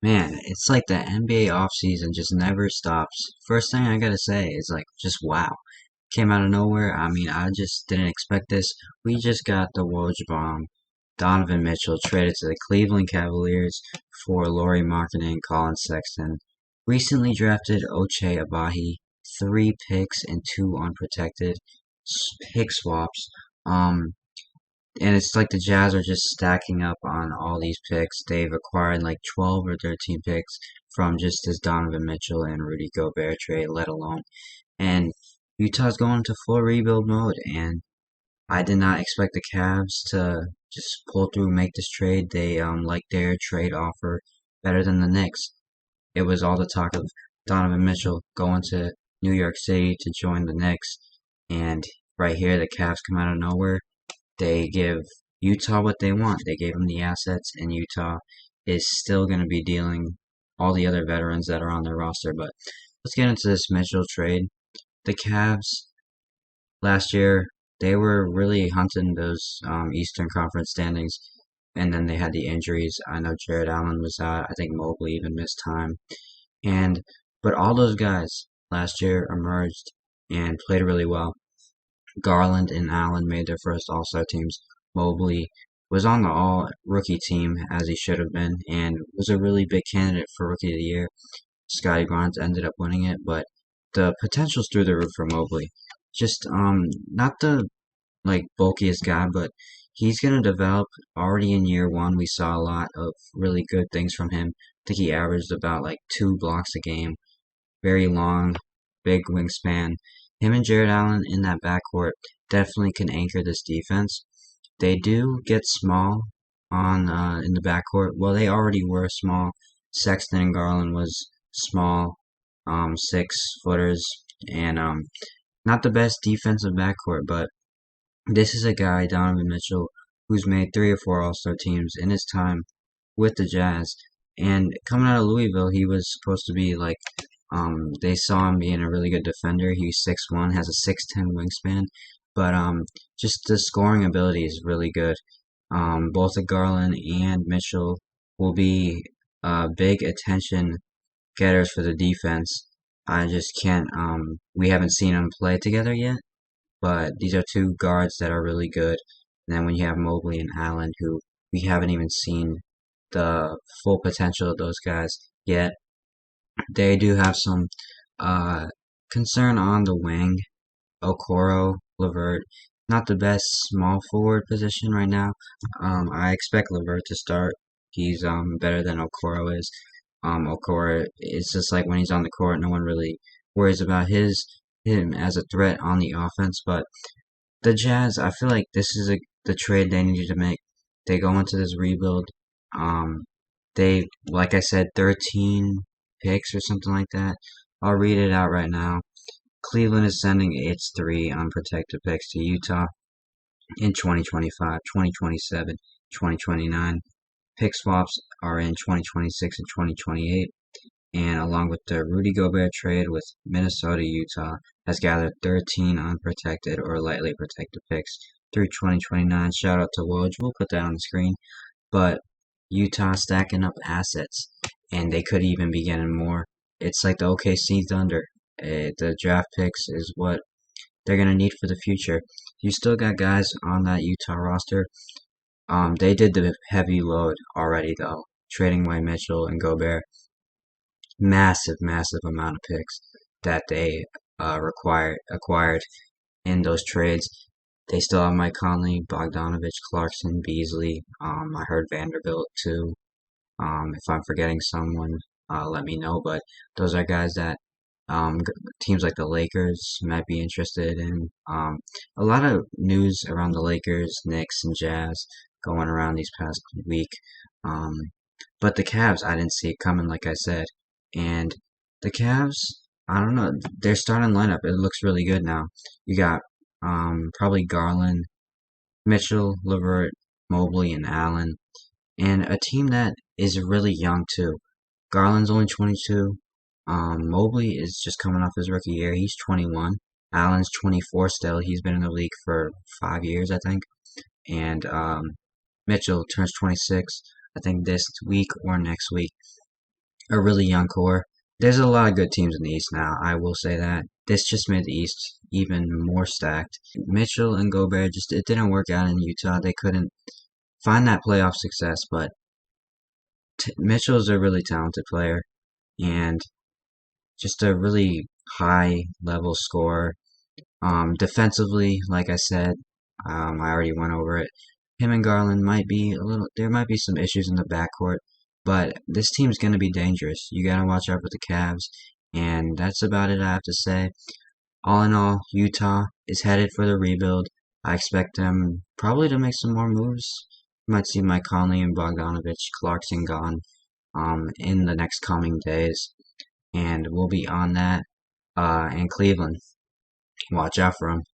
Man, it's like the NBA offseason just never stops. First thing I gotta say is like just wow. Came out of nowhere. I mean, I just didn't expect this. We just got the Woj bomb. Donovan Mitchell traded to the Cleveland Cavaliers for Lauri Markkanen and Collin Sexton. Recently drafted Ochai Agbaji, 3 picks and 2 unprotected pick swaps. Um, and it's like the Jazz are just stacking up on all these picks. They've acquired like 12 or 13 picks from just this Donovan Mitchell and Rudy Gobert trade, let alone. And Utah's going into full rebuild mode, and I did not expect the Cavs to just pull through and make this trade. They like their trade offer better than the Knicks. It was all the talk of Donovan Mitchell going to New York City to join the Knicks, and right here the Cavs come out of nowhere. They give Utah what they want. They gave them the assets, and Utah is still going to be dealing all the other veterans that are on their roster. But let's get into this Mitchell trade. The Cavs last year, they were really hunting those Eastern Conference standings, and then they had the injuries. I know Jared Allen was out. I think Mobley even missed time. And but all those guys last year emerged and played really well. Garland and Allen made their first All-Star teams. Mobley was on the All-Rookie team as he should have been, and was a really big candidate for Rookie of the Year. Scotty Barnes ended up winning it, but the potential's through the roof for Mobley. Just not the like bulkiest guy, but he's gonna develop already in year one. We saw a lot of really good things from him. I think he averaged about like 2 blocks a game, very long, big wingspan. Him and Jared Allen in that backcourt definitely can anchor this defense. They do get small on in the backcourt. Well, they already were small. Sexton and Garland was small, 6 footers, and not the best defensive backcourt. But this is a guy, Donovan Mitchell, who's made 3 or 4 All-Star teams in his time with the Jazz. And coming out of Louisville, he was supposed to be like they saw him being a really good defender. He's 6'1", has a 6'10" wingspan, but just the scoring ability is really good. Both of Garland and Mitchell will be big attention getters for the defense. I just can't. We haven't seen them play together yet, but these are 2 guards that are really good. And then when you have Mobley and Allen, who we haven't even seen the full potential of those guys yet, they do have some uh, concern on the wing. Okoro, Levert, not the best small forward position right now. I expect Levert to start. He's better than Okoro is. Okoro is just like when he's on the court, no one really worries about him as a threat on the offense. But the Jazz, I feel like this is the trade they needed to make. They go into this rebuild. Um, they, like I said, 13 picks or something like that. I'll read it out right now. Cleveland is sending its 3 unprotected picks to Utah in 2025, 2027, 2029. Pick swaps are in 2026 and 2028. And along with the Rudy Gobert trade with Minnesota, Utah has gathered 13 unprotected or lightly protected picks through 2029. Shout out to Woj. We'll put that on the screen. But Utah stacking up assets, and they could even be getting more. It's like the OKC Thunder. The draft picks is what they're gonna need for the future. You still got guys on that Utah roster. They did the heavy load already though, trading away Mitchell and Gobert. Massive, massive amount of picks that they acquired in those trades. They still have Mike Conley, Bogdanovich, Clarkson, Beasley. I heard Vanderbilt too. If I'm forgetting someone, let me know. But those are guys that teams like the Lakers might be interested in. A lot of news around the Lakers, Knicks, and Jazz going around these past week. Um, but the Cavs, I didn't see it coming, like I said. And the Cavs, I don't know, their starting lineup, it looks really good now. You got probably Garland, Mitchell, Levert, Mobley, and Allen, and a team that is really young too. Garland's only 22. Mobley is just coming off his rookie year. He's 21. Allen's 24 still. He's been in the league for 5 years, I think. And Mitchell turns 26, I think this week or next week. a really young core. There's a lot of good teams in the East now. I will say that. This just made the East even more stacked. Mitchell and Gobert just it didn't work out in Utah. They couldn't find that playoff success, but Mitchell's a really talented player and just a really high level scorer. Defensively, like I said, I already went over it. Him and Garland might be a little. There might be some issues in the backcourt, but this team's gonna be dangerous. You gotta watch out for the Cavs, and that's about it. I have to say. All in all, Utah is headed for the rebuild. I expect them probably to make some more moves. You might see Mike Conley and Bogdanovich, Clarkson gone in the next coming days, and we'll be on that in Cleveland. Watch out for them.